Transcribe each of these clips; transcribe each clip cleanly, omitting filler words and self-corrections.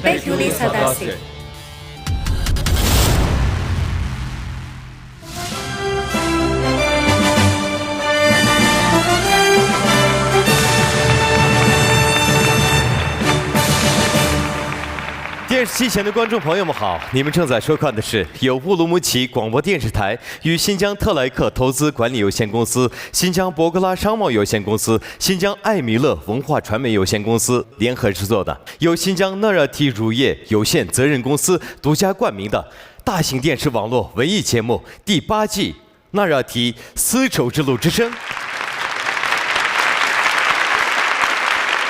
İpek Yolu Sadası.电视机前的观众朋友们好，你们正在收看的是由乌鲁木齐广播电视台与新疆特莱克投资管理有限公司、新疆博格拉商贸有限公司、新疆艾米勒文化传媒有限公司联合制作的，由新疆纳热提乳业有限责任公司独家冠名的大型电视网络文艺节目第8季纳热提丝绸之路之声。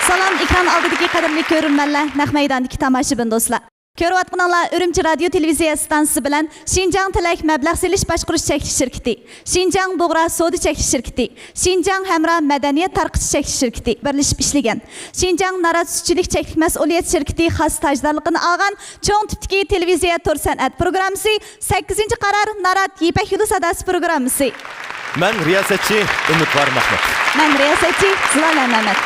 Salam ekran oldidagi qadrli ko'rurmanlar, naq maydondagi tomoshabin do'stlar. Ko'rayotganinglar Urumchi radio televiziya stansiyasi bilan Xinjiang Tilak mablag' selish boshqarish cheklik shirkati, Xinjiang Bug'ra savdo cheklik shirkati, Xinjiang Hamra madaniyat tarqitish cheklik shirkati birlashib ishlagan. Xinjiang Narat sutchilik cheklik mas'uliyat shirkati xos tajdarligini olgan cho'ng tipdagi televiziya to'r san'at programmasi 8-qaror Narat Ipak Yo'li Sadasi programmasi. Ben riyasatchi Umidvar Mahmud. Ben riyasatchi Zilola Mehmet.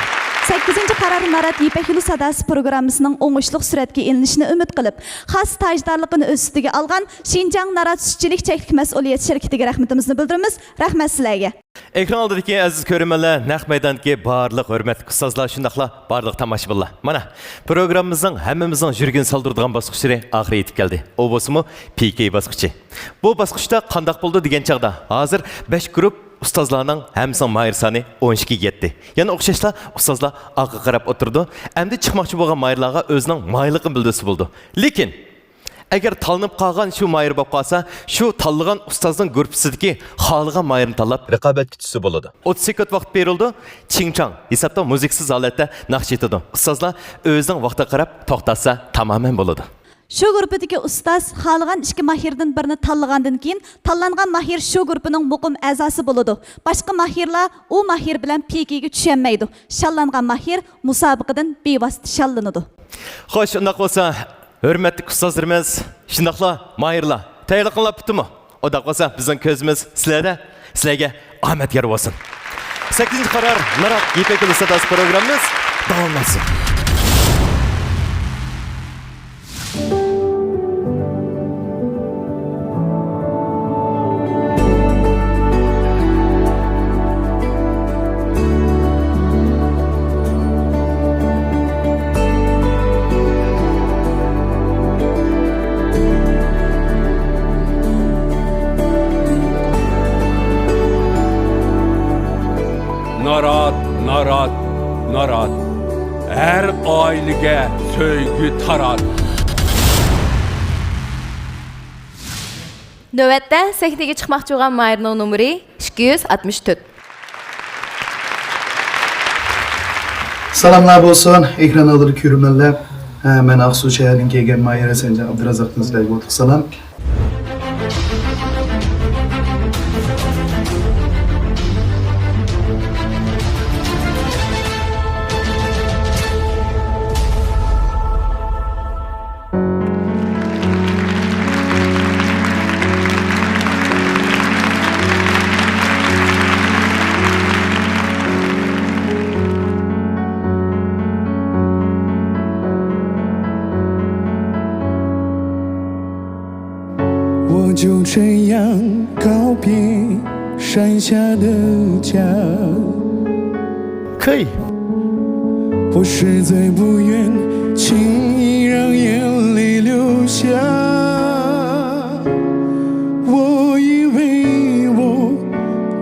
8-qaror Narat Ipak Yo'li Sadasi programmasining o'ngishli suratga ilinishini umid qilib, xos tajdorligini o'z ustiga olgan Xinjiang Narat sutchilik cheklik mas'uliyat shirkatiga rahmatimizni bildiramiz. Rahmat sizlarga. Ekran oldidagi aziz ko'rmanlar, naq maydondagi barliq hurmatli ustozlar, shundaqla barliq tomoshabinlar. Mana programmamizning hammamizning yurgin soldiradigan bosqichlari oxiri yetib keldi. O bo'lsa-mu PK bosqichi. Bu bosqichda qandoq bo'ldi degan chaqda hozir 5 guruh ustozlarning hammasının mahir sani 12 yetdi. Yani o'xshashlar ustozlar orqa qarab o'tirdi. Endi chiqmoqchi bo'lgan mahirlarga o'zining mahirligini bildirsa bo'ldi. Lekin agar tanlanib qolgan shu mahir bo'lib qolsa, shu tanlagan ustozning gruppasidagi xohlagan mahirni tanlab raqobatga tushsa bo'ladi. 30 sekund vaqt berildi. Chingchang hisobda musiksiz holatda naqsh etadi. Ustozlar o'zining vaqtiga qarab to'xtatsa tamamen bo'ladi. Şu grupidagi ustoz xohlagan ikki mahirdan birini tanlagandan keyin tanlangan mahir shu gruppining muqim a'zosi bo'ladi. Boshqa mahirlar u mahir bilan pekiga tushanmaydi. Shallangan mahir musobaqadan bevosita shallanadi. Xo'sh, undaq bo'lsa, hurmatli ustozlarimiz, shundaqla mahirlar, tayyorlig'inglar bitdimi? Undaq bo'lsa, bizning ko'zimiz sizlarda, sizlarga omad yor bo'lsin. 8-qaror Narat Ipak Yo'li Sadasi programmamiz davomlasin. Narat, her ailege söygü tarat. Növbətdə səhnəyə çıxmaqçı olan Mahirning nömrə 264. Salamlar olsun, ekran alır körümenler. Ben Aksu şehrinden gelgen Mahir Esencan Abdurazak'tan sizlerle olduk. Salam.我就这样告别山下的家，可以。我实在不愿轻易让眼泪流下。我以为我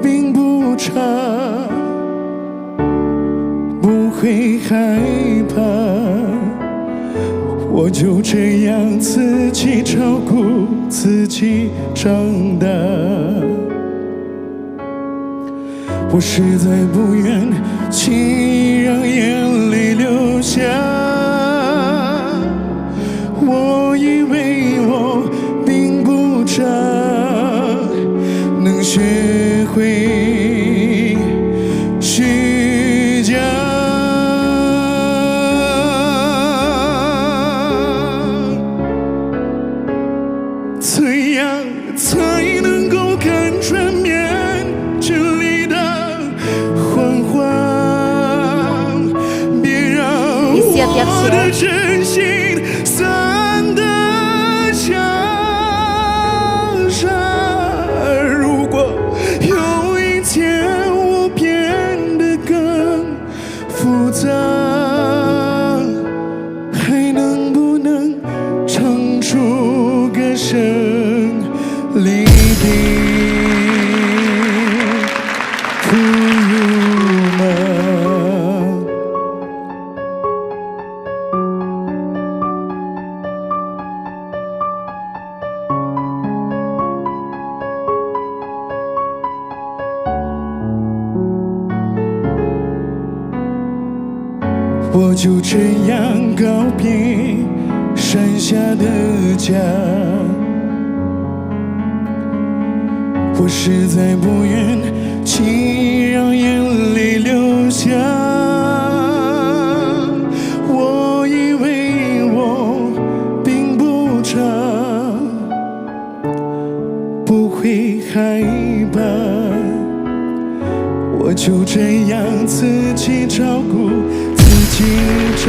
并不差，不会害怕。我就这样自己照顾自己长大，我实在不愿轻易让眼泪流下。我以为我并不差，能学会虚假。怎样才能够看穿面这里的谎话？别让我的真心我就这样告别山下的家。我实在不愿轻让眼泪流下。我以为我并不差，不会害怕，我就这样自己照顾自己长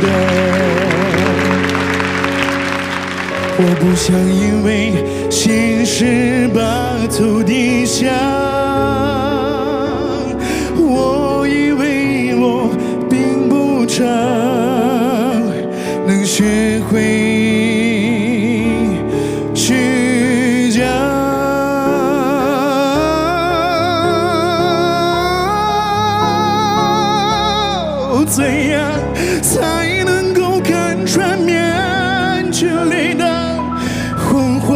大。我不想因为现实把头低下，我以为我并不差，能学会去讲，怎样才能够看穿面具里的昏黄？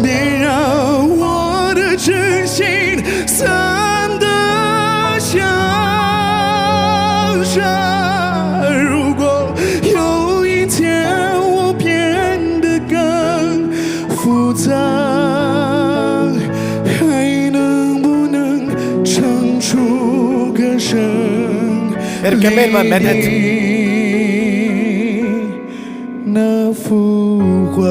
别让我的真心散得像沙。如果有一天我变得更复杂，还能不能唱出歌声里那幅画？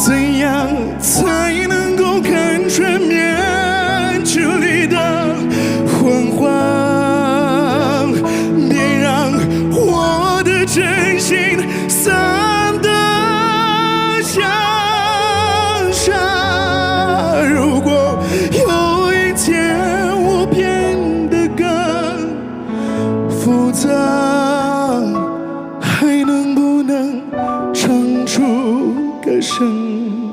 怎样才能够看穿面具里的昏黄？别让我的真心散得像沙。如果有一天我变得更复杂，还能不能唱出歌声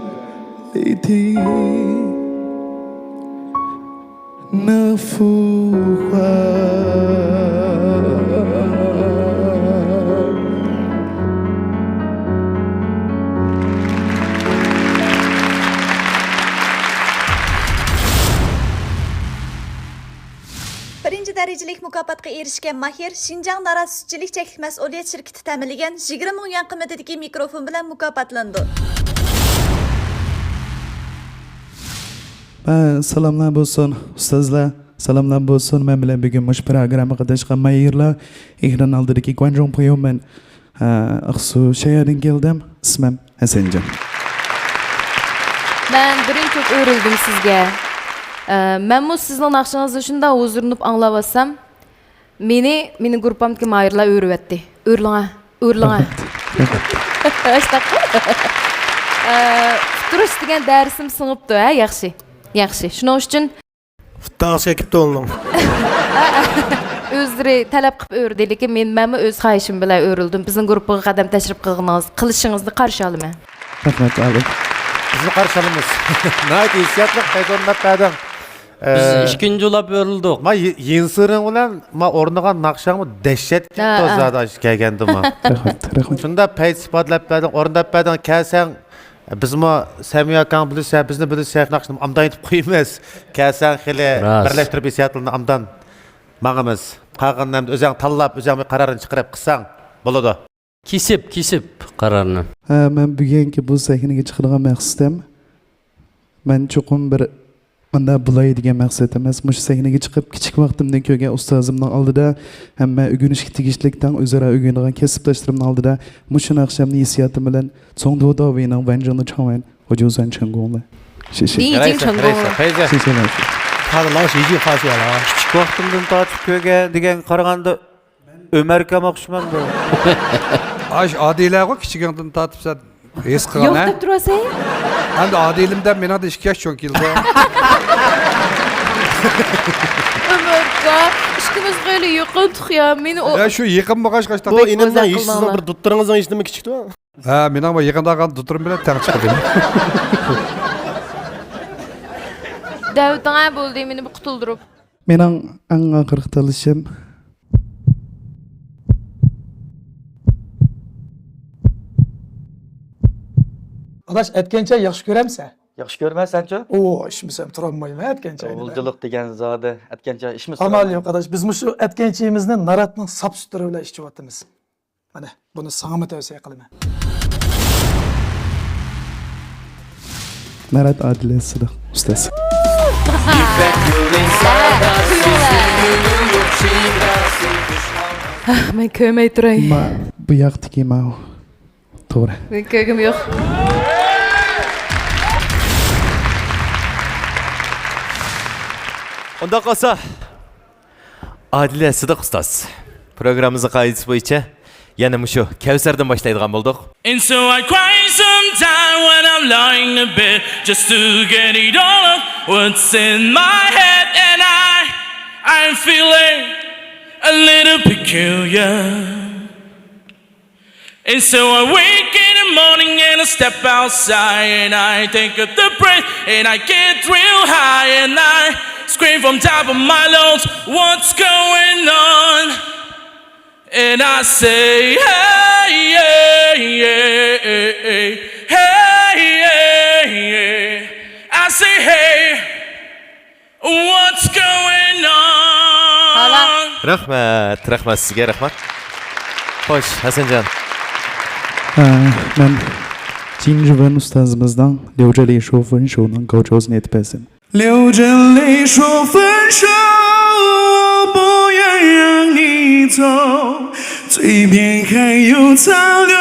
里的那幅画？Birinci derecelilik mukofotga erishgan Mahir Şinjan Nara Sütçilik Cheklik Mas'uliyet Şirkati ta'minlagan 20 ming yuan qiymatidagi mikrofon bilan mukofotlandi. Salamlar bo'lsin ustozlar, salamlar bo'lsin. Men bilan bugun mush programma qatnashgan Mahirlar ekran oldidagi Guanzhong Puyumen Aqsu Shayadan keldim. Ismim Hasanjon. Ben birinchi çok öğrendim sizge. Ben bu sizin naqşınızı şunda huzurlanıp anlavasam, meni gruppamdaki Mahirlar öğretti. Örlüğe. Futurish degan dersim sınıptı ha, yaxshi. Şunun üçün Futdağı çekip de olun. özleri talep qilib öğredi, lekin men öz xahişim bilan öğrüldüm. Bizning gruppaga qadam tashrif qilishingizga qarshi olaman. Rahmat abi. Bizni karşılamız. Nayt hissiyatlık kaydonlap badam. Biz ikinci olap örüldük. Ma yinsırın ulan ma ornagan nakşamı dehşet gitti o zada gelgendi ma. Rahmat. Şunda pey sifatlap badam, ornap badam kelsen biz ma Samiya kan bilirse, bizni bilirse nakşam amdan yetip koymayız. Kelsen hele birleştirip hissiyatlıны amdan mağımız. Qalğandan özəng tallap, özəng bir qararını çıxırıb qısan boladı. Kesip kararını. Men bugungi bu sahnaga chiqadigan maqsadim, men cho'qim bir manda bulay degan maqsad emas. Mush sahnaga chiqib kichik vaqtimdan ko'rgan ustozimning oldida hamma o'rganishga tegishlikdan o'zaro o'rganadigan kasbdoshlarimning oldida mush naqshamni hissiyotim bilan Songdodovining Vanjani Chawan hujuzan changongla. 你已经成功了。谢谢老师。他的老师已经发现了啊。Kichik vaqtimdan tortib ko'rgan degan qaraganda Ömer'ga o'xshamaydi. Aş adiyle o kiçiğinden tatıpsa es Yo'q kılan ha. deb turasang? Hem de adilimden mena da 2 yaş çok yılda. Ömerga, işkimiz böyle yıkıldık ya. Meni o... Ya şu yıkım bagaj kaçta. Bu inimden özel işsizin kılmalar. bir tutturanızdan işlemi küçüktü mü? Ha mena ama yıkında kan tuturum bile tank çıktı. Davud'dan bo'ldi meni bu qutuldirib. Mening eng oxirgi tanishim Adaş etkençe yaxshi ko'ramsan? Yaxshi ko'rmaysan-chi? Oo, ishmisam turolmayman etkençe. O'g'ilchilik degan zodi aytgancha ishimiz. Amal yo'q adaş. Biz shu etkençimizni Naratning sap suturi bilan ichib Mana buni sana tavsiya qilaman. Narat Adile Sıdık ustası. Men köymey turay. Ma bu yaktaki ma o. Doğru. Men köygüm yo'q. Onda qalsa Adile Sıdık ustaz. Programımızın qaydası bo'yicha yana mushu Kevser'dan başlaydigan bolduq. And so I cry sometime when I'm lying in bed just to get it all of what's in my head, and I'm feeling a little peculiar. And so I wake in the morning and I step outside and I take a deep breath and I get real high and I scream from top of my lungs, what's going on? And I say, hey, yeah, yeah, hey, hey, yeah, yeah. I say, hey, what's going on? Rahmat sizga rahmat. Xo'sh, Hasanjon. Ben Jin Juven ustazımızdan Liu Zheli Shu Fen Shu'nun Goucho'sunu etpesin. 流着泪说分手，不愿让你走，嘴边还有残留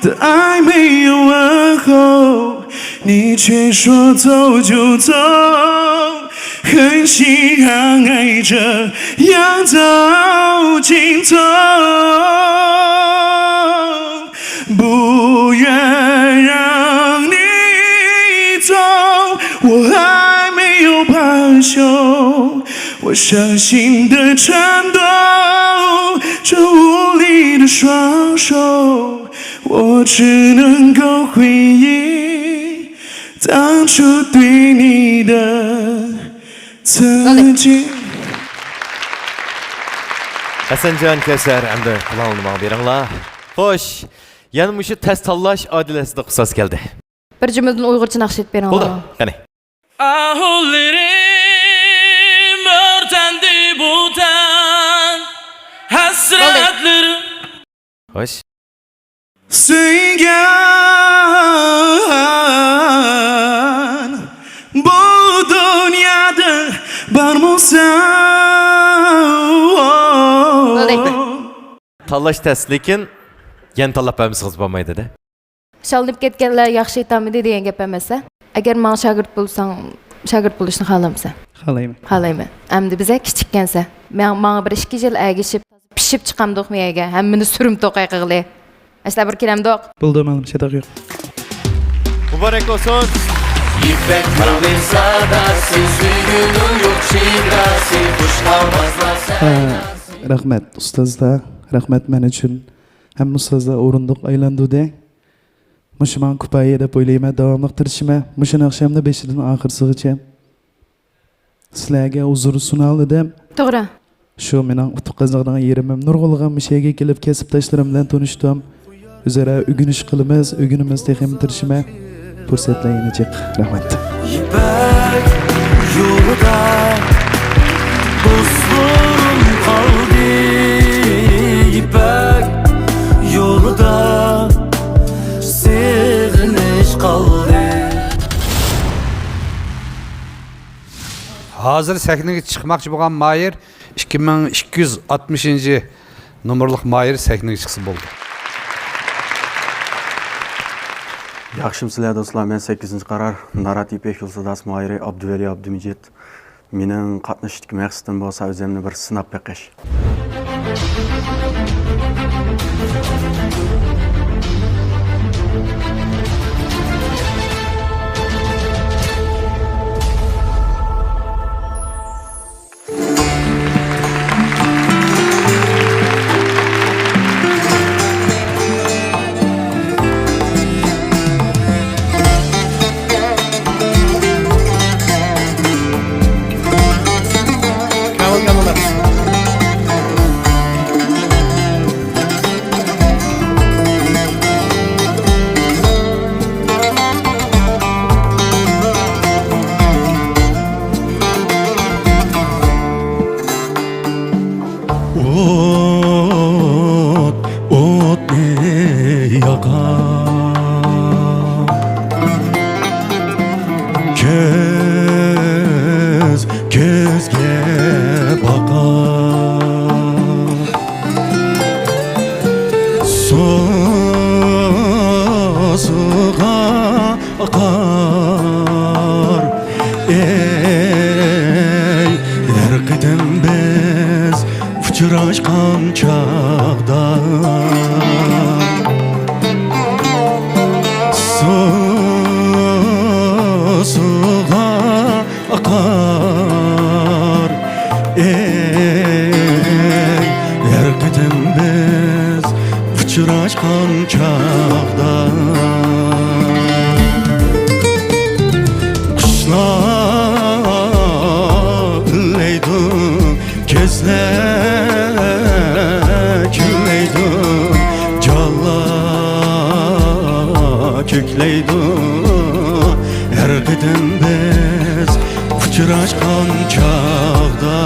的爱没有问候，你却说走就走，狠心让爱这样走尽头，不愿让你走。我还没有罢休，我伤心的颤抖，这无力的双手，我只能够回忆当初对你的曾经。 Hasanjon Kevser hamda kulağını bana beringlar. Xo'sh, yana mushu test tanlash Adile Sıdık ustaz keldi. Bir cümleden Uygurca naqsh etib bering. Bo'ldi, qani. Ahullerim örtendi budan hasretlerim Xo'sh. Suygan bu dünyada var mısın? Tanlash test lekin yana tanlab bermisiz bo'lmaydi de. Şalınıp ketkenler yaxshi aytamidi degan gap emas. Agar men shagird bo'lsang, shagird bo'lishni xohlamsan. Halayman. Xohlayman. Endi biza kichikkansa, menga bir 2 yil agishib, pishib chiqamdoq meyaga, hammani surim to'qay qilg'li. Ashla bir kelamdoq. Buldu malum şedak yok. Mübarek olsun. İpek yolun sadası, suyunun yok şidrası, kuş kalmazlar sen. Rahmet ustazlar, rahmet men uchun hamma ustozlar o'rindiq aylandude. Mushu men kupayya deb o'ylayman, davomli tirishma. Mushu oqshomda 5dan oxirsigacha sizlarga huzur sunaldim. To'g'ri. Shu mening utuq qazig'dan yerimim nurg'ulg'an mishaga kelib kasbdoshlarim bilan tanishdim. O'zaro o'g'inish qilamiz, o'g'inimiz texim tirishma. Fursatlayinacak. Rahmat. İpek yolda dostlarım kaldı. İpek yolda seviniş kaldı. Hazır sahnaga chiqmoqchi bo'lgan Mayir 2260 nomerlik Mayir sahnaga chiqsa bo'ldi. Yaxshimsizlar do'stlar, men 8-qarar Narat İpek Yolsadasi Mayiri Abduvali Abdumijid. Mening qatnashishga maqsadim bo'lsa o'zimni bir sinab beqish. көзге бақар созыға қар ей еркеден біз ұшырашқан чағда созыға қар ей еркеден біз ұшырашқан чағда күлейді кезлер күлейді жала көклейді әркеден біз ұшырашқан чағда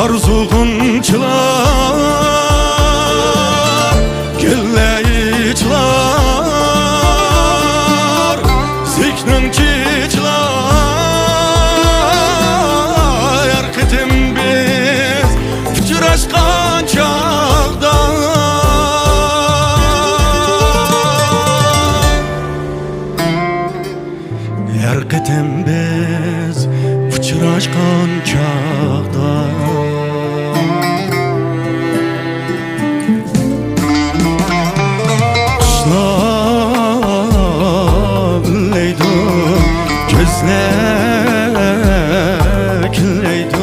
Arzuğunçılar, gülleyiçiler, zikrinçiçiler, erketim biz uçuraşkan çağda. Erketim biz uçuraşkan çağda. Külleydi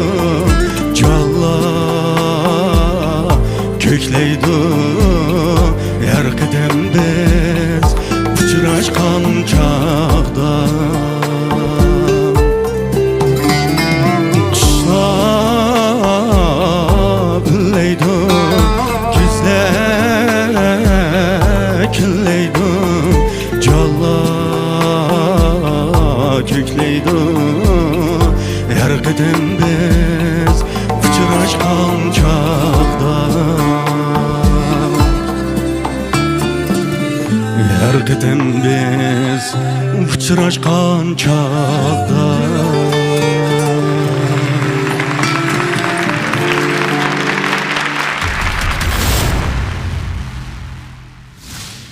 calla kökleydi erkeden biz uçuraşkan çağda kışlar külleydi güzler külleydi calla kökleydi erkeden biz uçuraşkan çağda erkeden biz uçuraşkan çağda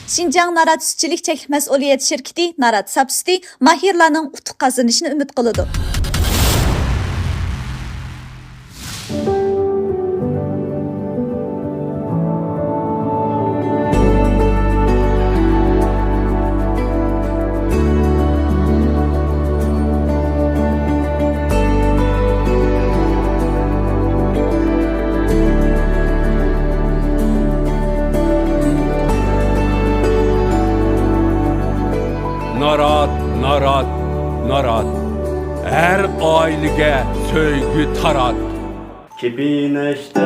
Şinjan Narat Sütçülük Çeklik Məsuliyyət Şirketi Narat Sapsüti mahirlarının utuq qazanışını ümid qılıdı. Narat her ailege söygü tarat. Kepineşte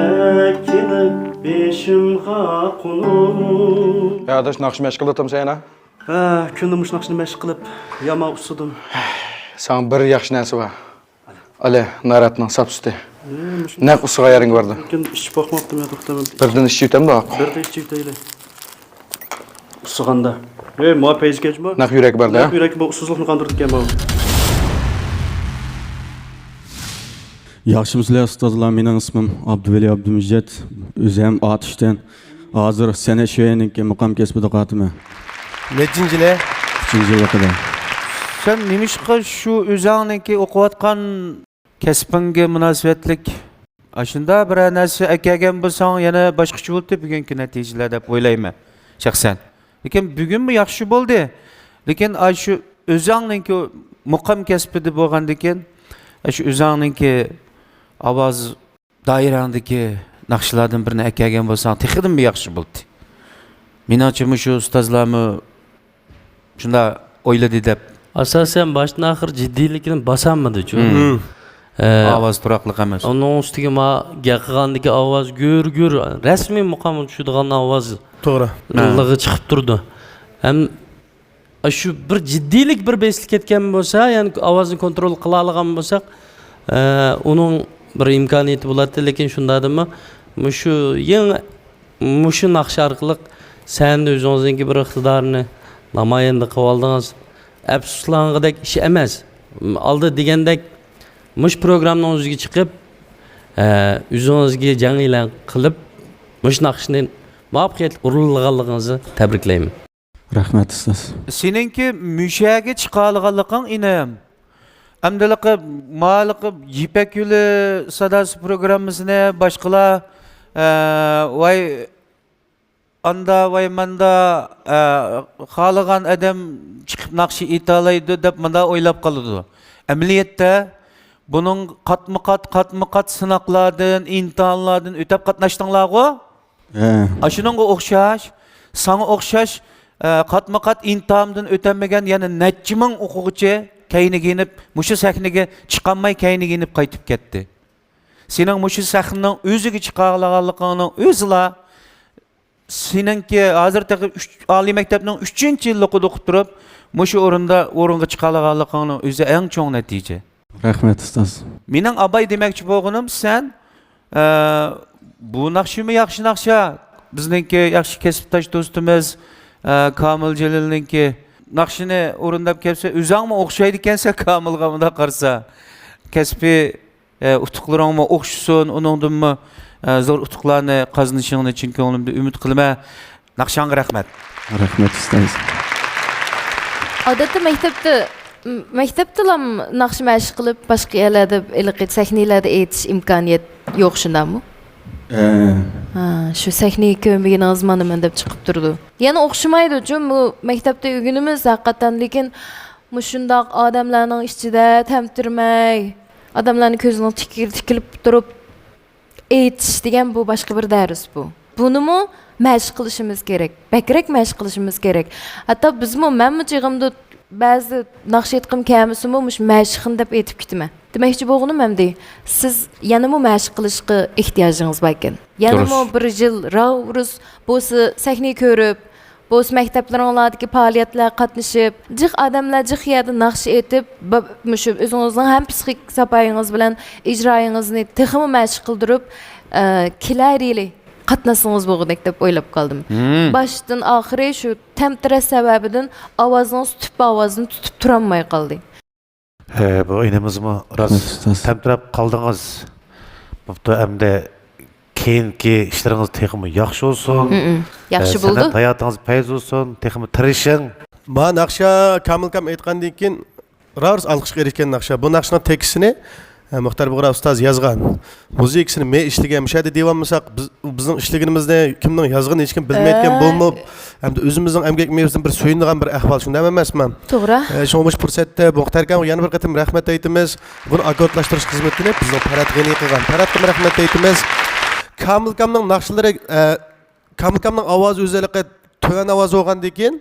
kilip beşimga kunu. Ya adaş nakşı meşgul etim seni. Ha, kündümüş nakşını meşgul kılıp yama usudum. Sana bir yaxşı nesi var. Ale, naratның sapsüti. Ne usuğa yerin vardı? Bugün iş bakmaktım ya doktorum. Birden iş yütem de. Bir de iş yüteyle. Usuganda. Muha peyz geçme. Nak yürek vardı ya. Nak yürek bu usuzluğunu kandırdık ya bu. Yaxşımızlar ustazlar, mening ismim Abduveli Abdumijit. Özüm atışdan. Hazır sene şöyeninki muqam kesbida qatıma. Nechinchile? 3-chi yilda. Sen nimishqa shu o'zingninki o'qiyotgan kasbingga munosabatlik ashunda bir narsa akagan bo'lsang yana boshqacha bo'ldi bugungi natijalar deb o'ylayman shaxsan. Lekin bugun bu yaxshi bo'ldi. Lekin shu o'zingninki muqam kasbida bo'lgandan keyin shu o'zingninki ovoz doirangdagi naqshlardan birini akagan bo'lsang texnidan yaxshi bo'ldi. Menimcha shu ustozlarmi shunda o'yladi deb. Asasen baştan ahır ciddiylikini basanmadı çünkü. Ovoz turaqliq emas. Onun ustiga ma gaqigandagi ovoz gür rasmiy muqam tushadigan ovoz To'g'ri. lig'i chiqib turdi. Ham shu bir jiddiylik bir beslik ketgan bo'lsa, ya'ni ovozni kontrol qila olgan bo'lsak, uning bir imkoniyati bo'ladi, lekin shundadimi? Mushu naqsh orqali sen o'zingizningki bir iqtidorni namoyanda qilib oldingiz. Afsuslangandek ish emas. Aldı degandek mush programning o'ziga chiqib, o'zingizga jang e'lon qilib, mush naqshni muvaffaqiyatli urilganligingizni tabriklayman. Rahmat ustoz. Seninki müşaga chiqalganliging inam. Amdiliqi maliqi Yipak Yuli sadasi programmasini boshqalar vay anda vay manda xalagan adam chiqib naqshi etalaydi deb manda o'ylab qoladi. Amaliyotda buning qatma-qat sinoqlardan, imtihonlardan o'tib qatnashdinglar-ku? Ashuningga o'xshash, sana o'xshash qatma-qat imtihondan o'tamagan yana necha ming o'quvchi kayni giyinib, mushu sahnaga chiqolmay kayni giyinib qaytib ketdi. Sening mushu sahnaning o'ziga chiqarganligingning o'zila seningki hozir oliy maktabning 3-yilligida o'qib turib, mushu o'ringa chiqarganligingning o'zi eng cho'ng natija. Rahmat ustoz. Mening abay demoqchi bo'lganim sen bu naqshimi yaxshi naqsha. Bizningki yaxshi kasbdosh do'stimiz Kamil Jalilninki naqshini o'rindab kelsa, o'zingmi o'xshaydi ekansa Kamilga bunda qarsa. Kasbiy utuqlaringmi o'xshasin, uningdanmi zo'r utuqlarni qazanishingni chin ko'nglimda umid qilaman. Naqshanga rahmat. Rahmat ustoz. Odatda maktabda naqsh mashq qilib, boshqa yerlarda iliqit sahnalarda aytish imkoniyat yo'q shundami? Shu sahnaga ko'mbigingiz manaman deb chiqib turdi. Yana o'xshamaydi, chunki bu maktabda o'rganimiz haqiqatan, lekin shundoq odamlarning ichida tamtirmay, odamlarning ko'zini tikilib turib aytish degan bu boshqa bir dars bu. Bunimi mashq qilishimiz kerak. Bakrak mashq qilishimiz kerak. Hatto bizmi menmi chig'imda ba'zi naqsh aytqim kelmasimi, mashqin deb aytib ketaman. Demoqchi bo'lganim hamda siz yanami mashq qilishga ehtiyojingiz bor ekan. Yanami bir yil ravus bo'lsa sahna ko'rib, bo'z maktablaringlardagi faoliyatlar qatnashib, jiq odamlar jiq yerda naqsh aytib, shu o'zingizning ham psixik sapoyingiz bilan ijroyingizni texmi mashq qildirib, kelarili qatnasangiz bo'lgandek deb o'ylab qoldim. Boshdan oxiri shu tamtirash sababidan ovozingiz ovozni tutib turolmay qoldi. Bu inamizmi rost tamtirab qoldingiz. Bo'pti, endi keyingi ishlaringiz texmi yaxshi bo'lsin. Yaxshi bo'ldi. San'at hayotingiz fayz bo'lsin, texmi tirishing. Ma naqsha Kamilkam aytgandan keyin ravs alqishga erishgan naqsha. Bu naqshning tekstini Muxtar Bug'ra ustoz yozgan. Muzikasini men ishlagan mishadi deyolmasak, bizning ishlaganimizni kimning yozganini hech kim bilmayotgan bo'lmab, hamda o'zimizning emgak mevzusidan bir so'yinadigan bir ahvol shunday emasmi? To'g'ri. Shu fursatda Muxtar akamga yana bir qatim rahmat aytamiz. Buni akkordlashtirish xizmatini bizning Parat G'aniy qilgan. Paratga rahmat aytamiz. Kamilkamning naqshlari, Kamilkamning ovozi o'zaligi tuvan ovoz bo'lgandan keyin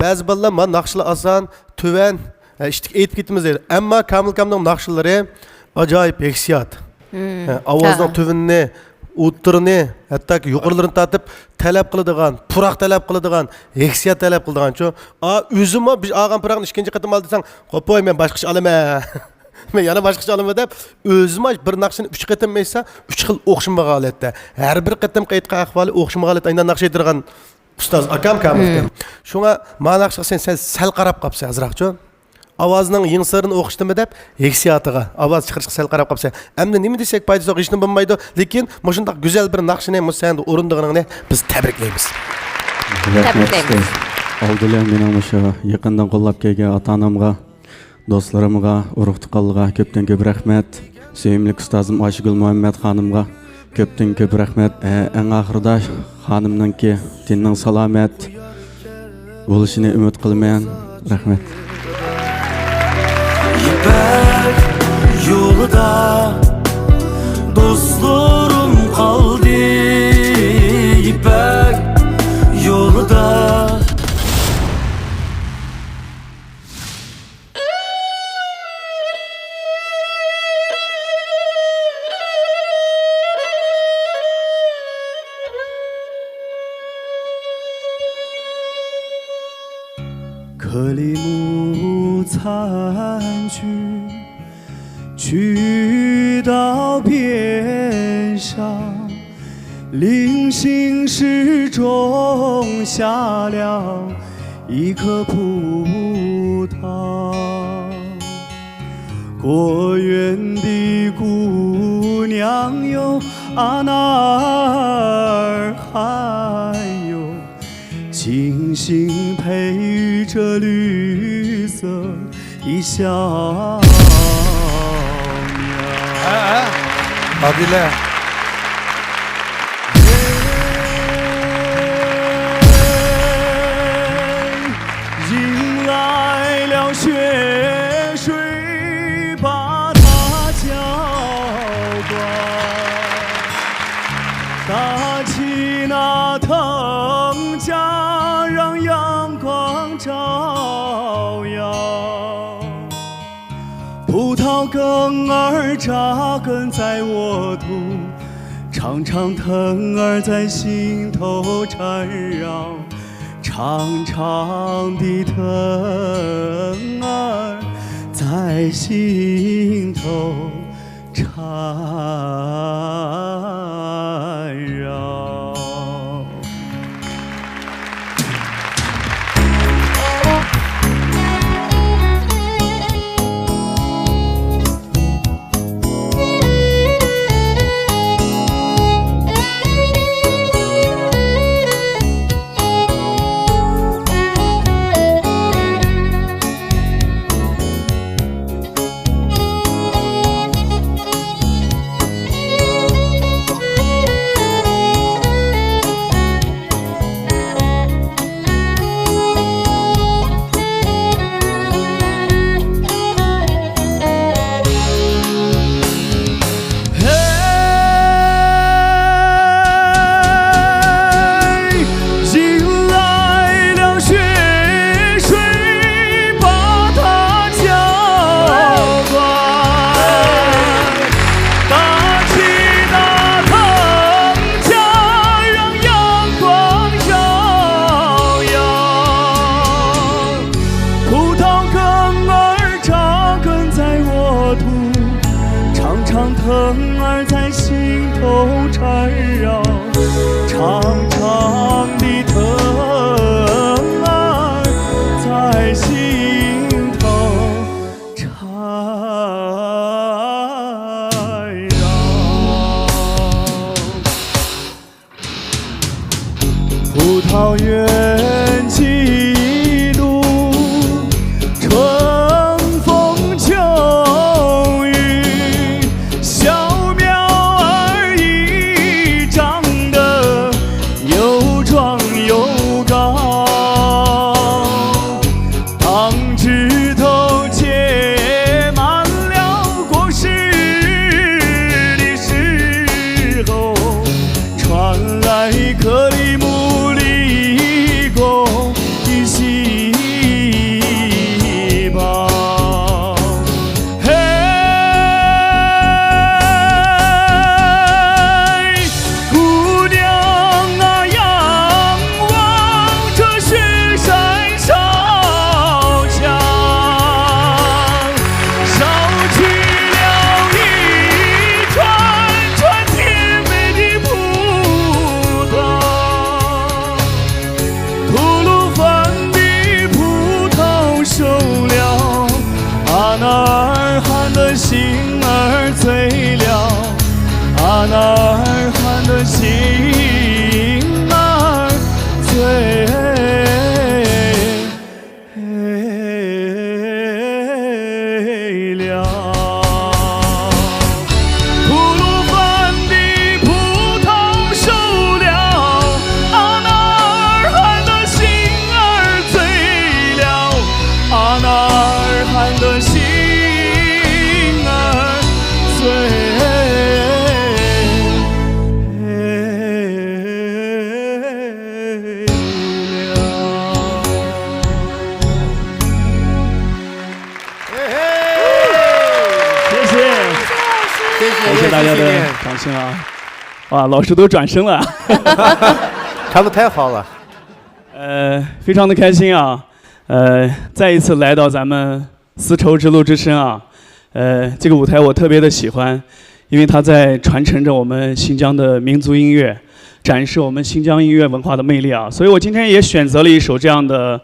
ba'zi bolalar men naqshlar oson, tuvan ishtik aytib ketamiz deydi. Ammo Kamilkamning naqshlari ajoyib hissiyat. Ovozning tuvinni, o'ttirini, hatto yuqorilarini tatib talab qiladigan, puroq talab qiladigan, hissiyat talab qiladigan. Shu o'zimmi biz olgan puroqni ikkinchi qatim ol desang, qo'poy men boshqacha olaman. Men yana boshqacha olaman deb o'zim bir naqshini 3 qatim aytsa, 3 xil o'xshamagan holatda. Har bir qatim qaytgan ahvoli o'xshamagan holatda aynan naqsh aytirgan ustoz akam Kamil. Shunga men naqshga sen sal qarab qolsa azroqchi. Ovozning yingsirni o'qishdimi deb hissiyotiga, ovoz chiqarishga sal qarab qolsa, endi nima desak foydasi yo'q, hech nima bo'lmaydi, lekin shunday go'zal bir naqshni sen o'rindig'ingni biz tabriklaymiz. Tabriklaymiz. Oldilar mening o'sha yaqindan qo'llab kelgan ota-onamga, do'stlarimga, urug'-tuqqanlarga ko'pdan-ko'p rahmat. Sevimli ustozim Oshigul Muhammad xonimga ko'pdan-ko'p rahmat. Eng oxirida xonimninki dinning salomat bo'lishini umid qilaman. Rahmat. İpek yolda dostlarım kaldı, İpek yolda. 克里木残菊，去到边上，零星时种下了一颗葡萄。果园的姑娘哟，啊那儿还有精心培育着绿色的小鸟。好的嘞。迎来了雪水，把它浇灌，搭起那藤架，让阳光照耀。葡萄梗儿扎根在沃土，长长藤儿在心头缠绕，长长的藤儿在心头缠绕。藤儿在心头缠绕，长长的藤儿在心头缠绕。葡萄园几度，春风秋雨，小苗儿已长得又壮又高。当枝头结满了果实的时候，传来克里姆林宫的喜报。嘿，姑娘啊，仰望着雪山烧香，烧去了一串串甜美的葡萄。吐鲁番的葡萄熟了，阿那尔罕的心儿醉了，阿那尔罕的心儿醉了。吐鲁番的葡萄熟了，阿那尔罕的心儿醉了，阿那尔罕的心儿醉谢谢大家的掌声啊！哇，老师都转身了，唱得太好了。非常的开心啊！再一次来到咱们丝绸之路之声啊，这个舞台我特别的喜欢，因为它在传承着我们新疆的民族音乐，展示我们新疆音乐文化的魅力啊。所以我今天也选择了一首这样的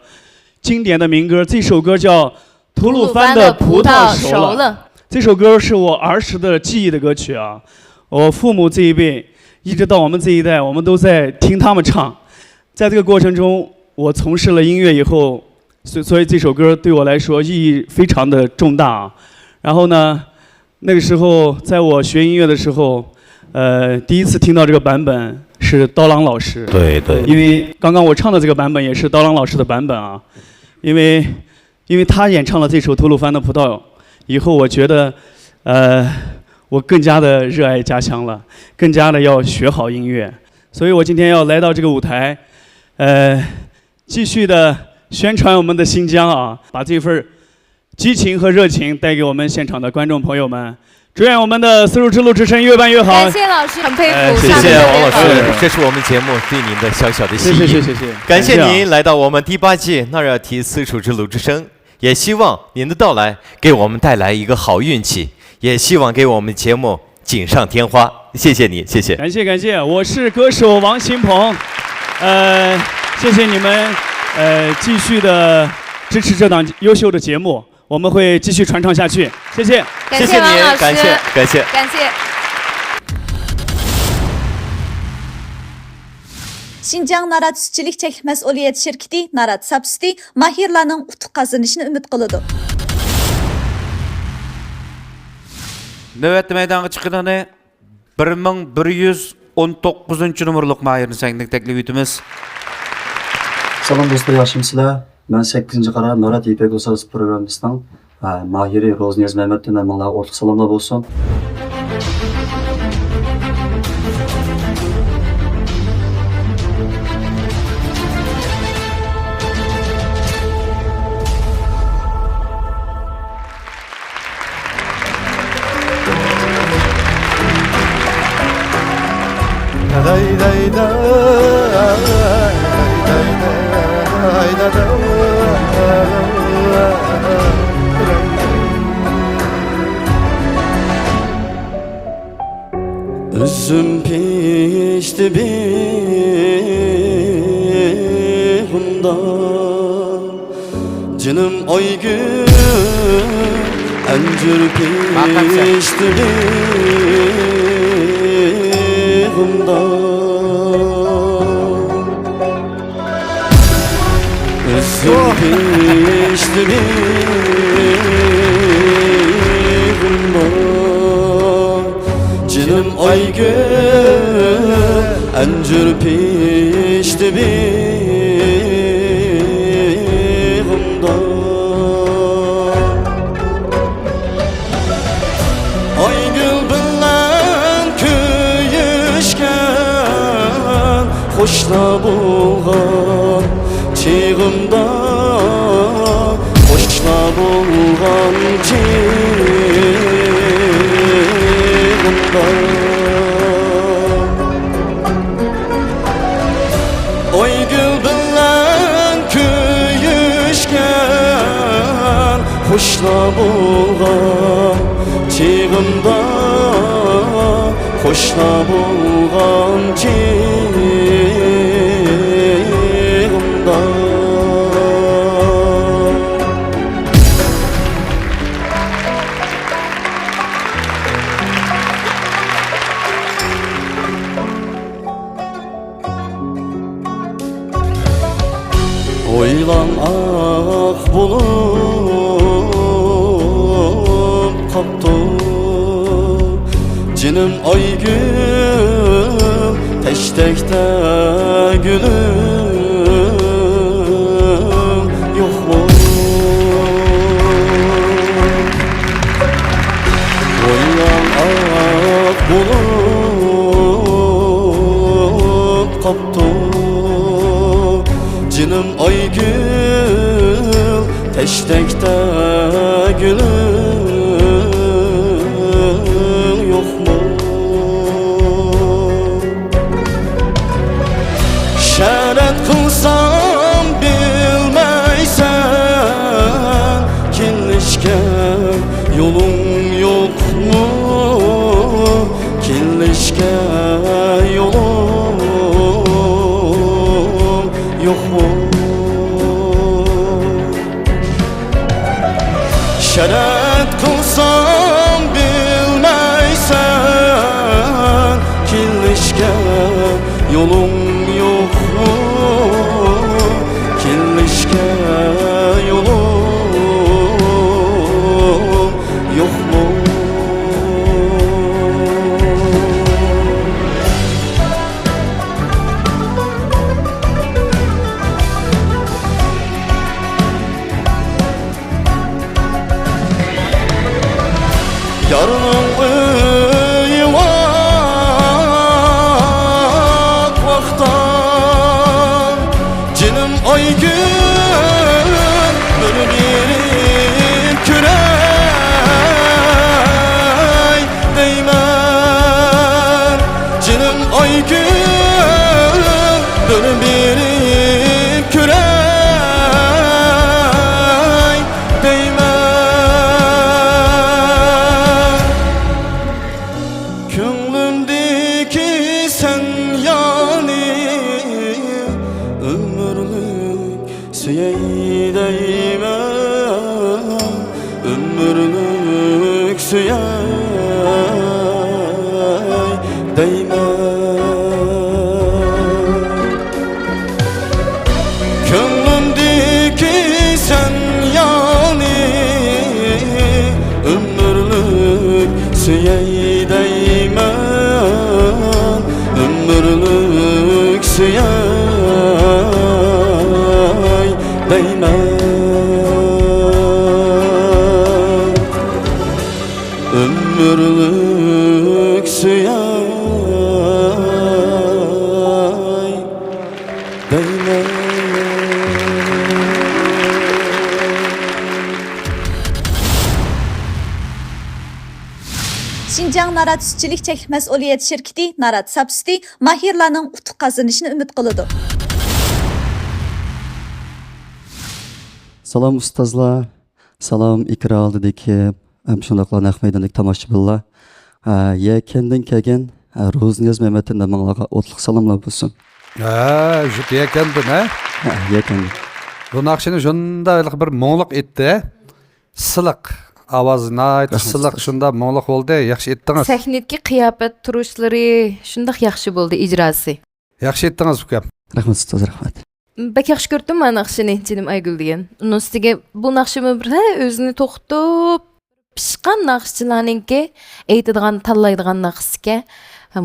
经典的民歌，这首歌叫《吐鲁番的葡萄熟了》。这首歌是我儿时的记忆的歌曲啊，我父母这一辈一直到我们这一代，我们都在听他们唱。在这个过程中，我从事了音乐以后，所以这首歌对我来说意义非常的重大啊。然后呢，那个时候在我学音乐的时候，第一次听到这个版本是刀郎老师。对对。因为刚刚我唱的这个版本也是刀郎老师的版本啊，因为他演唱了这首《吐鲁番的葡萄》以后，我觉得，我更加的热爱家乡了，更加的要学好音乐，所以我今天要来到这个舞台，继续的宣传我们的新疆啊，把这份激情和热情带给我们现场的观众朋友们。祝愿我们的丝绸之路之声越办越好。感谢老师，很佩服。谢谢王老师，这是我们节目对您的小小的心意。谢谢。感谢您来到我们第8季纳热提丝绸之路之声，也希望您的到来给我们带来一个好运气，也希望给我们节目锦上添花。谢谢你，谢谢。感谢，我是歌手王新鹏，谢谢你们，继续的支持这档优秀的节目。我们会继续传唱下去，谢谢。感谢王老师，感谢。Şinjan Narat Sütçülük Çek Məsuliyet Şirketi Narat Sapsüti mahirlarning utuq qazanishini umid qiladi. Növətli meydana çıkıdığını 1119 numaralık mahirini sənlik təklif etimiz. Salam dostlar, yaxşımsızlar? Ben 8. qara Narat İpek Uluslararası Programımızdan mahiri Rozniyaz Mehmet'ten əmanlara ortaq salamlar olsun. Üzüm pişti bihunda, canım aygün encür pişti bihunda. Üzüm pişti bihunda, canım aygün encür pişti bihunda. Aygül bilen köyüşken hoşla bulgan çığımda, hoşla bulgan çığımda. Oy gül bilen köyüşken hoşla bulgan çığımda, hoşla bulgan çığımda. Oylan ak bulup kaptı, canım aygün teştekte gülüm yok mu? Oylan ak bulup kaptı, canım aygül teştekte gülüm yok mu? Şerat kılsam bilmeysen şerat kılsam bilmeysen Kirlişke yolun yok mu? Kirlişke yolun yok mu? Yarının ıyıvak vaktan Cinim ay gün bölünür kürey değmen Cinim ay gün bölünür kürey değmen Könlümdeki sen yani ömürlük süyey değmen Ömürlük süyey değmen Könlümdeki sen yani ömürlük süyey değmen Ömürlük süyey değmen Ömürlük süyey değmen Şinjan Narat Sütçülük Çeklik Məsuliyyət Şirketi Narat Sapsüti mahirlarının utuq qazanışını ümid qılıdı. Salam ustazlar, salam ikra aldidagi şundaqla naq maydondagi tomoshabinlar. Yekendin kelgan Ro'zniyaz Mehmet'in manlarga o'tliq salomlar bo'lsin. Jüt yekendin ha? Yekendin. Bu naqshini shunda bir mo'ngliq etdi. Siliq ovozini aytdi, siliq shunda mo'ngliq bo'ldi. Yaxshi etdingiz. Sahnedagi qiyofat turishlari shundoq yaxshi bo'ldi ijrosi. Yaxshi etdingiz ukam. Rahmat ustoz, rahmat. Bak yaxshi ko'rdim men naqshini Cinim Aygul degan. Uni ustiga bu naqshimi bir o'zini to'xtab pishqan naqshchilarninki aytadigan tanlaydigan naqshga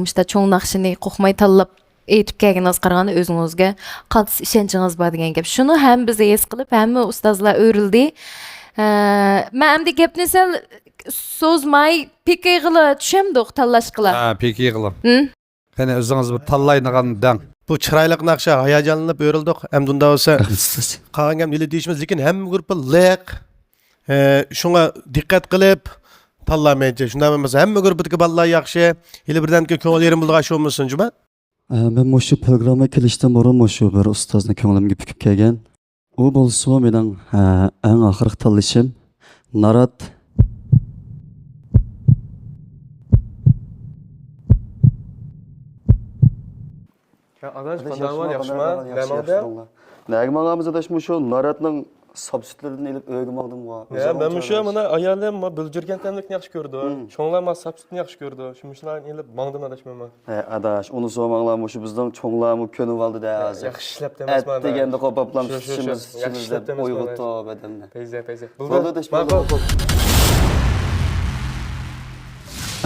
mushta cho'ng naqshini qo'rqmay tanlab aytib kelganingiz qaraganda o'zingizga qaltis ishonchingiz bor degan gap. Shuni ham biz his qilib, hamma ustozlar o'rildi. Men endi gapni sal so'zmay pikig'ila tushamdiq tanlash qila. Peki yığılım. Qani o'zingiz bir tanlaydigan dang. Bu chiroyli naqsha hayajonlanib o'rildik. Endi unda bo'lsa qolgan ham nima deyishimiz, lekin hamma guruh liq shunga diqqat qilib tanlamaydi. Shunda bo'lmasa hamma guruhdagi bolalar yaxshi. Hali birdan ko'ngil yerim bo'lgan shu bo'lsin juma. Men shu programma kelishdan burun shu bir ustozni ko'nglimga pukib kelgan. U bo'lsa mening eng oxirgi tanlashim Narat Adaş, qanday yaxshimi? Nagim ağamız adaşım şu Narat'ın subsütlerini elip öğüm aldım va. Ya ben şu mana ayarlayım ma bildirgen temlikni yaxshi ko'rdi. Cho'nglar ma subsütni yaxshi ko'rdi. Shunlarni elib mangdim adashman men. Adaş, onu so'manglar şu bizden çoğunlarımı könüp aldı da hozir. Yaxshi ishlab demasman. Degende qopaplam içimizde uyg'utdi bedende. Peyze. Bo'ldi adaş.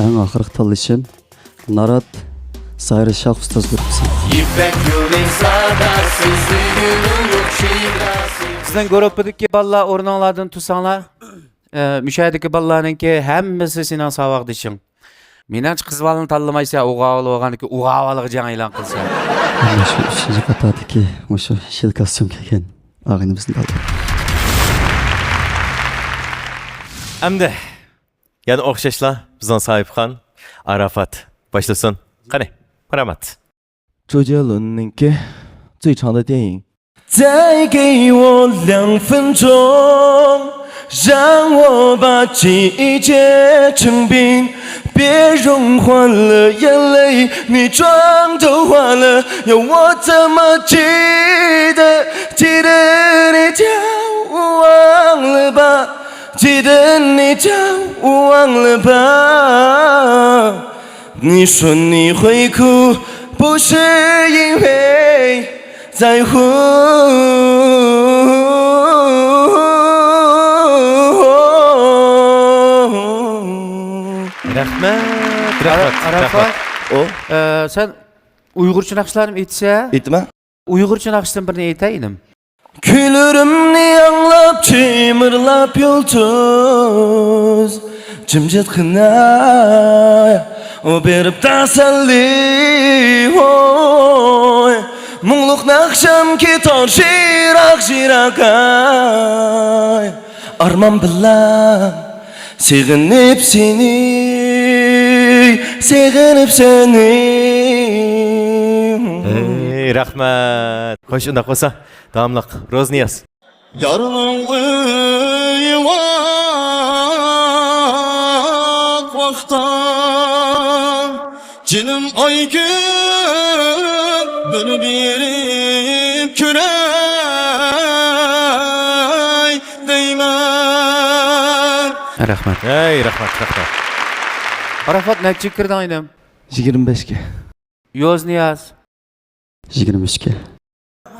Eng oxirgi tanlashim Narat Sayri Şah ustoz grupsi. Sizden grupdagi bolalar o'rninglardan tursanglar, müşahidagi bolalarninki hammasi sening savaqdishing. Menimcha qiz bolani tanlamaysa, o'g'avli bo'lganiki, o'g'avliga jang e'lon qilsa. Shu uchinchi qatordagi shu shil kostyum kiygan og'inimizni oldi. Endi yana o'xshashlar bizning Sohibxon Arafat boshlasın. Qani, rahmat. 周杰伦那个最长的电影。再给我2分钟，让我把记忆结成冰，别融化了眼泪，你妆都花了，要我怎么记得？记得你叫我忘了吧，记记得你叫我忘了吧，你说你会哭，不是因为在乎。 Arafat. Sen Uygurca nakışlarım etse? Etme. Uygurca nakışlarım birini eteyim. Külürümni anlap çımırlap yol tuz Cımcıt kına O berip tasalli oy Mungluk nakşam ki tor jirak ay Arman billah Seginip seni Ey rahmat. Hoş undaq bolsa, davamlıq Rozniyaz. Yaralı yuvak vakta Cinim ay gün beni birip kürey değmen Rahmat. Ey rahmat. Arafat ne çıkırdın aynım? 25 ke. Yoz Niyaz. 23 ke.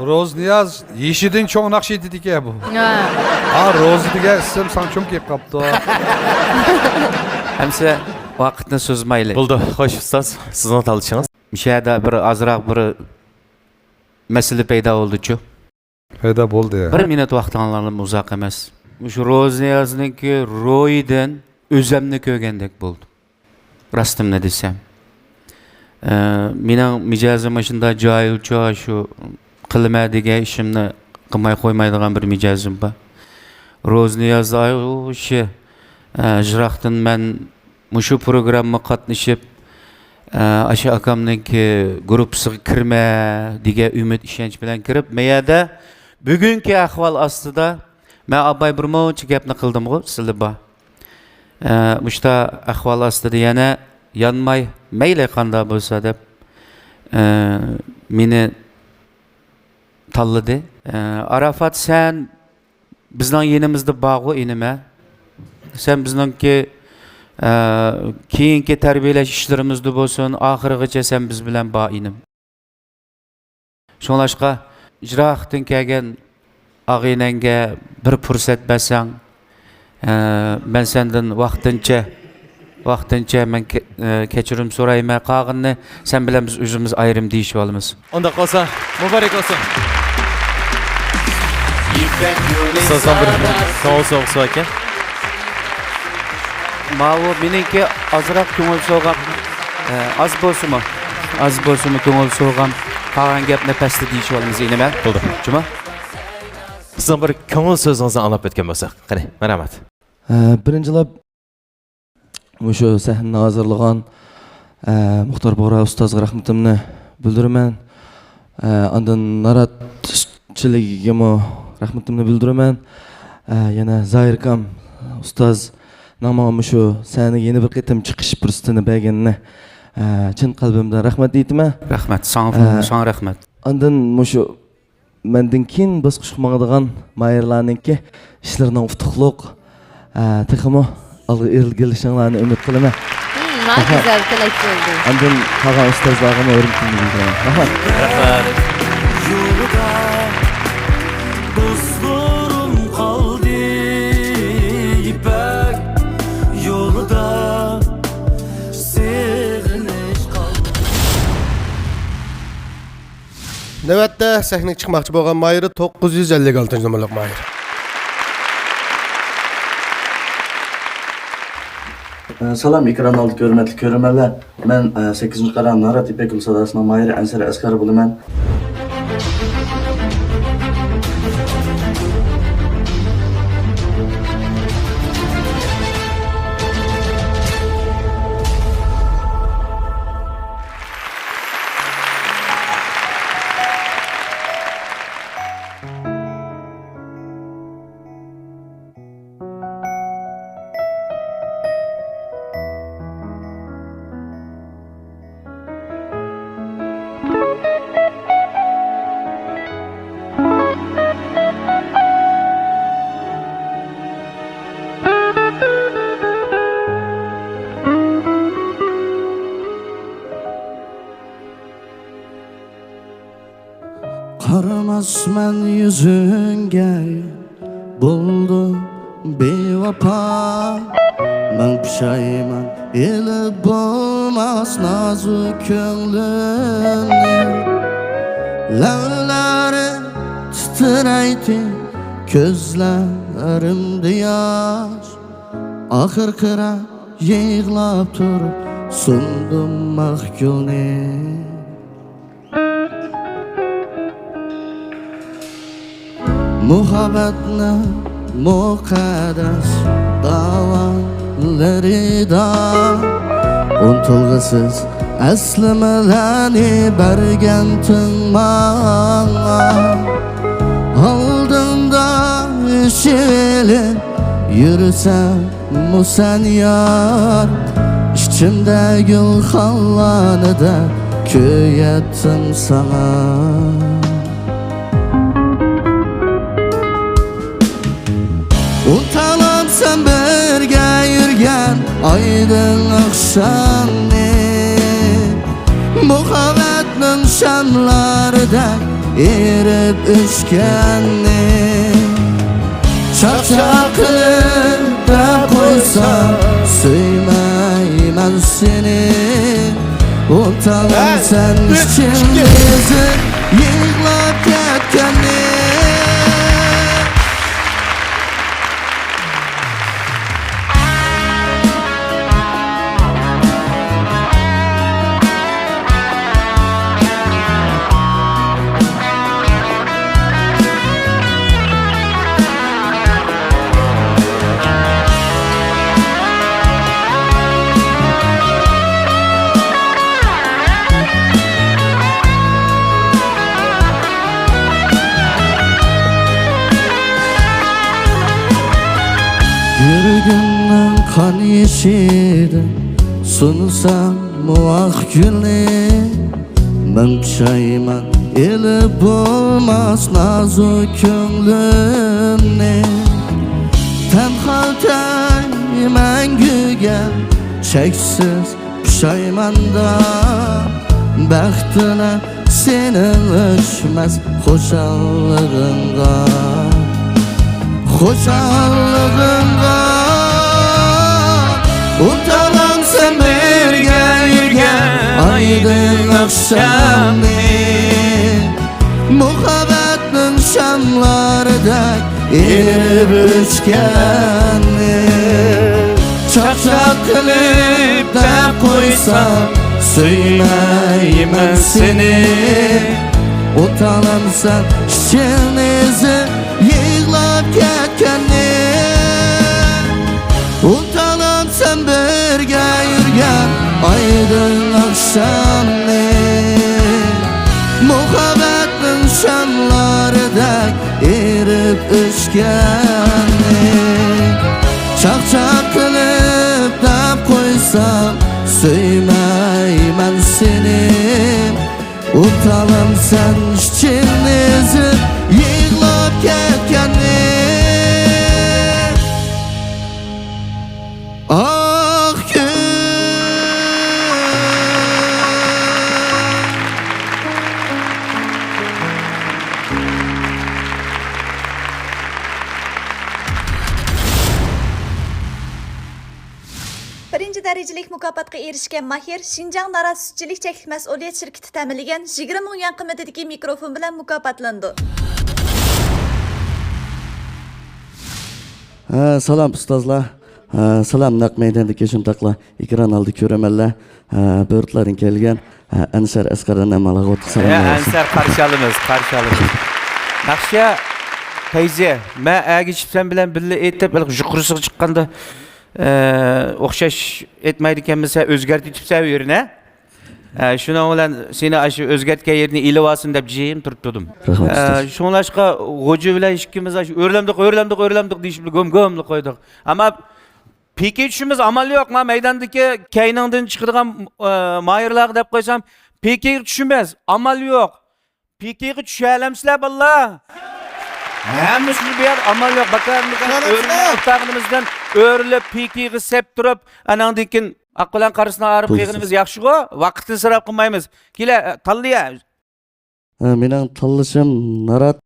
Rozniyaz yeshidin cho'ng naqsh etdiki bu. Ha. Ha, Roziga ism san cho'ng kelib qopti. Hemse vaqtni so'zmayli. Bo'ldi, xo'sh ustoz, siz not olishingiz. Mishada bir azroq bir masala paydo bo'ldi-chu. Paydo bo'ldi. 1 minut vaqtingizni uzoq emas. Shu Roziyazniki ro'yidan o'zimni ko'rgandek bo'ldi. Rastimni desam. Mening mijozim shunda joyilcha shu qilma degan ishimni qilmay qo'ymaydigan bir mijozim bor. Rozniyaz o'sha Jiraqdan men mushu programma qatnashib Asha akamniki gruppasiga kirma degan umid ishonch bilan kirib, meyada bugungi ahvol ostida men abay bir muncha gapni qildim-ku, sizlar bor. Mushta ahvol ostida yana yanmay mayli qanday bo'lsa deb meni tanladi. Arafat sen bizning yenimizda bog'u inime. Sen bizningki keyingi tarbiyalash ishlarimizda bo'lsin, oxirigacha sen biz bilan bor inim. Shunlashqa Jiraqdan kelgan og'inanga bir fursat bersang, men sendan vaqtincha men kechirim so'rayman. Qolganini sen bilan biz o'zimiz ayrim deyishib olamiz. Undaq bo'lsa, muborak bo'lsin. Ustozdan bir savol so'g'isi ekan. Mavu meniki azroq ko'ngil so'g'am, az bo'lsa-mu ko'ngil so'g'am. Qolgan gapni pastda deyishib olamiz nima? Bo'ldi. Juma? Sizning bir ko'ngil so'zingizni anglab o'tgan bo'lsak, qani, marhamat. Birinchilab mushu sahnani hozirlagan Muxtor Bora ustozga rahmatimni bildiraman. Ondan naratchiligimga rahmatimni bildiraman. Yana Zoirkam ustoz nama mushu sahnaga yana bir qitim chiqish fursatini berganini chin qalbimdan rahmat deyman. Rahmat, sana rahmat. Ondan mushu mendan keyin bosqich qiladigan mayirlarningki ishlarining utuqliq texmo algı ilgilişinlerini ümit kılma. Ne güzel tilak oldu. Ondan qolgan ustozlarga o'rnatimni bildiraman. Rahmat. Yolda dostlarım kaldı ipek Yolda seviniş kaldı. Navbatda sahnaga chiqmoqchi bo'lgan Mayri 956 nomerlik Mayri. Salam ekran oldi hörmətli görürmənlər. Mən 8-ci qaran Narat İpək Gül sadasına Mayri Ənsəri Əskər buluman. Qaramasman yüzünge buldum bevapa Ben pişayman eli bulmaz nazuk könglimni Lavlari titraydi gözlerimde yaş Ahir kıra yığlap turup sundum mahgulni Muhabbetne mukaddes davalarida Untulgısız eslemelerini bergentin bana Aldığımda şiveli yürüsem mu sen yar İçimde gül hallanı da köy ettim sana Utalam sen birge yürgen aydın akşamni Muhabbetnin şamlarida erip üçgenni Çak kılıp da koysam söymeymen seni Utalam sen içimizi yığlap ketkenni Yürgünün kan yeşidi sunsam muak gülü Ben pişayman eli bulmaz nazuk könglimni Tenha teymen gügen çeksiz pişaymanda Bəxtine senin ölçmez hoşallığınga Hoşallığınga Utalam sen birge yürgen aydın akşamni Muhabbetnin şamlarida erip üçgenni Çak kılıp da koysam söymeymen seni Utalam sen şişinizi yığlap ketkenni Utalam sen birge yürgen aydın akşamni Muhabbetnin şamlarida erip üçgenni Çak kılıp da koysam söymeymen seni Utalam sen içinizi yığlap ketkenni Ah gün Birinci derecelik mukofotga erishgan Mahir Şinjan Nara Sütçilik Cheklik Mas'uliyet Şirkati ta'minlagan 20 ming yuan qiymatidagi mikrofon bilan mukofotlandi. Salam ustozlar. Salam naq maydondagi shundaqla ekran oldi ko'ramanlar. Bo'rtlaring kelgan. Ansar Asqardan amalaga o'tib salom. Ansar qarshi olamiz. Naqsha teyze, men agishib sen bilan birga aytib, yuqorisiga chiqqanda o'xshash etmaydi ekanmiz, o'zgartib yerni. Şuna olan seni aşı o'zgartgan yerni ilib olsin deb jim turib turdim. Shunlashqa g'o'ji bilan ikkimiz aşı o'rlamdiq deyishib gom-gomli qo'ydik. Ammo peki tushimiz amal yo'q. Men maydondagi kayningdan chiqadigan mayirlar deb qo'ysam, peki tushimiz amal yo'q. Pekiga tusha olamsizlar billah. Hammasi bu yer amal yo'q. Bakarmikan o'rnimizdan o'rilib pekiga sep turib, anandan keyin aqlan qarasini arib qilganimiz yaxshi-ku. Vaqtni sarf qilmaymiz. Kela tanlaya Mening tanlışım Narat.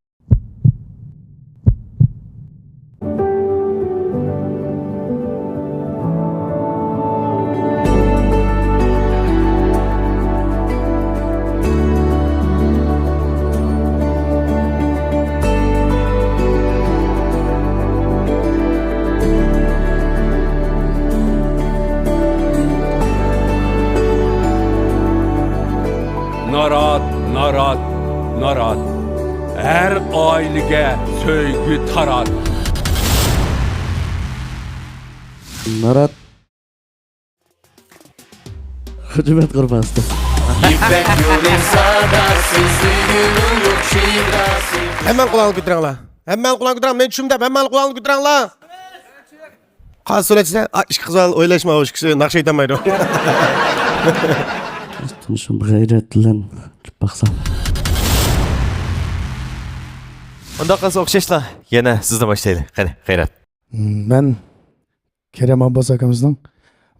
Narat. Her ailege söygü tarat. Narat. Hürmet Kurbası. Hemen kulağını götürün. Hemen kulağını götürün. Ben düşündüm. Hemen kulağını götürün la. Kaz söyletse, iş kızal oylaşma o kişi nakş edemeyiz. Tunuşum gayretlen baksam. Unda qalsa o'xshashlar. Yana sizdan boshlaylik. Qani, G'ayrat. Ben Kerem Abbas akamızdan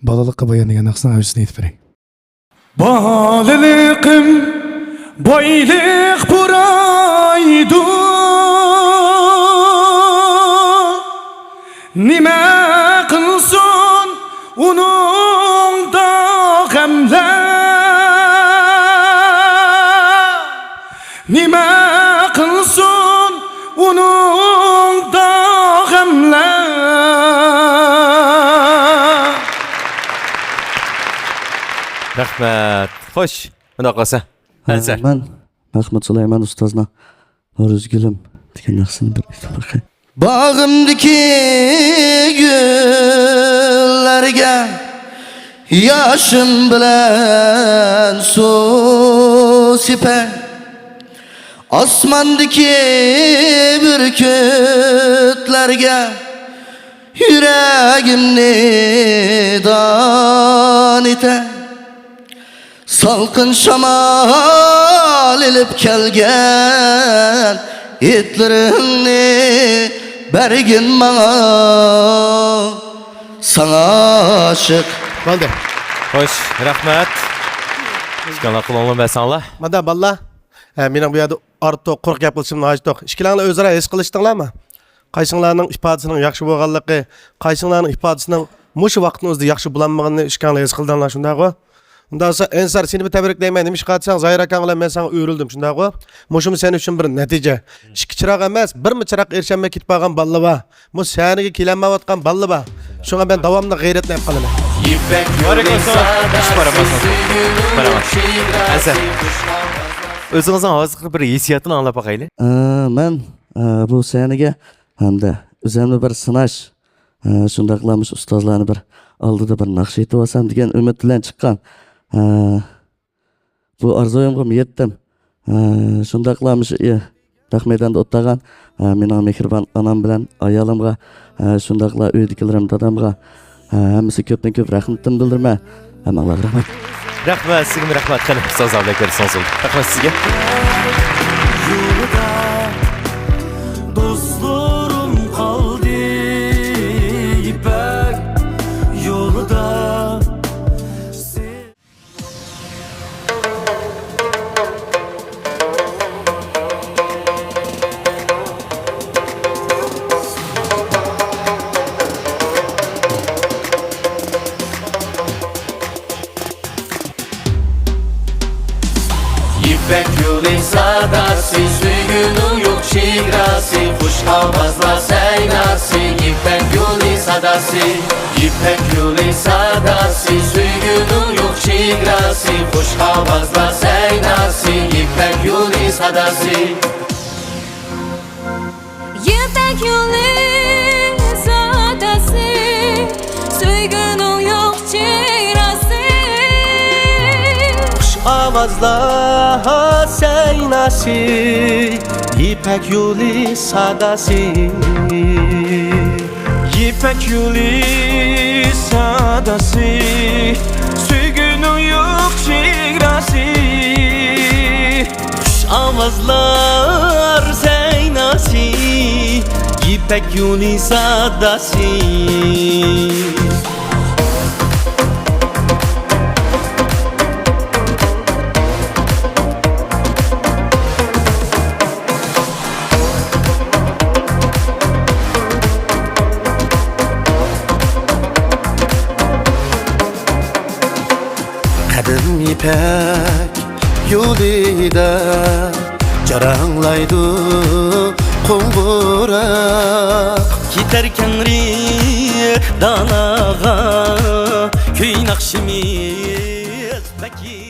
balalıkka bayanıgan aqsan avcısını aytib berey. Balaliqim boyliq buraydu. Nima qilsin uning da g'amlar. Nima qilsin uning da g'amlar. Rahmat. Xo'sh, unda qalsa. Ansar. Ben Mahmud Süleyman Ustazna Noruzgülüm degan narsani bir aytib qo'yay. Bağımdaki güllerge yaşım bilen su siper. Asmandaki bürkütlerge yüreğimni dan iter. Salkın şamal ilip kelgen itlerini bergin bana sana aşık. Bo'ldi. Xo'sh, rahmat. Ishkanlar qulonlar basanlar. Mana balla. Mening bu yerda ortiq quruq gap qilishimni ajdoq. Ikkilaringlar o'zaro his qilishdinglarmi? Qaysinglarning ifodasining yaxshi bo'lganligi, qaysinglarning ifodasining mushu vaqtning o'zida yaxshi bo'lanmaganini ishkanglar his qildinglar shundaqmi? Undan sonra Ensar seni bir tebrikleymen demiş katsan Zahir Akan bilan men sana öyrüldüm şundaqı. Muşum senin için bir natija. İki çırak emas, bir mi çırak erşenme ketip qolgan balla ba. Mu seniga kelanmayotgan balla ba. Şuna ben davamlı gayretle qalaman. Ensar. O'zingizning hozirgi bir hissiyotini anglab boqaylik. Men bu seniga hamda o'zimni bir sinash shundaqlamış ustozlarni bir oldida bir naqsh etib olsam degan umid bilan chiqqan. Bu arzuyimga yetdim. Shundaqlamış rahmetanda o'tgan mening mehribon onam bilan ayolimga shundaqla uydagilarim dadamga hammasi ko'pdan ko'p rahmatimni bildirman. Hammaga rahmat. Rahmat, sizga rahmat. Qani, ustoz avlaklar sonsul. Rahmat sizga. Dostlarım kaldı ipek yolda. İpek yolu sadası, suygunun yok şigrası, kuş havazla seynası. İpek yolu sadası, İpek yolu sadası, suygunun yok şigrası, kuş havazla seynası. İpek yolu sadası. İpek yolu sadası, suygunun yok şigrası. Avazla seynası, İpek yolu sadası. İpek yolu sadası, suygunun yok şigrası. Kuş avazlar seynası, İpek yolu sadası. tek yolida jaranglaydı qo'ng'uroq Giderken danağa köy nakşimiz Bekir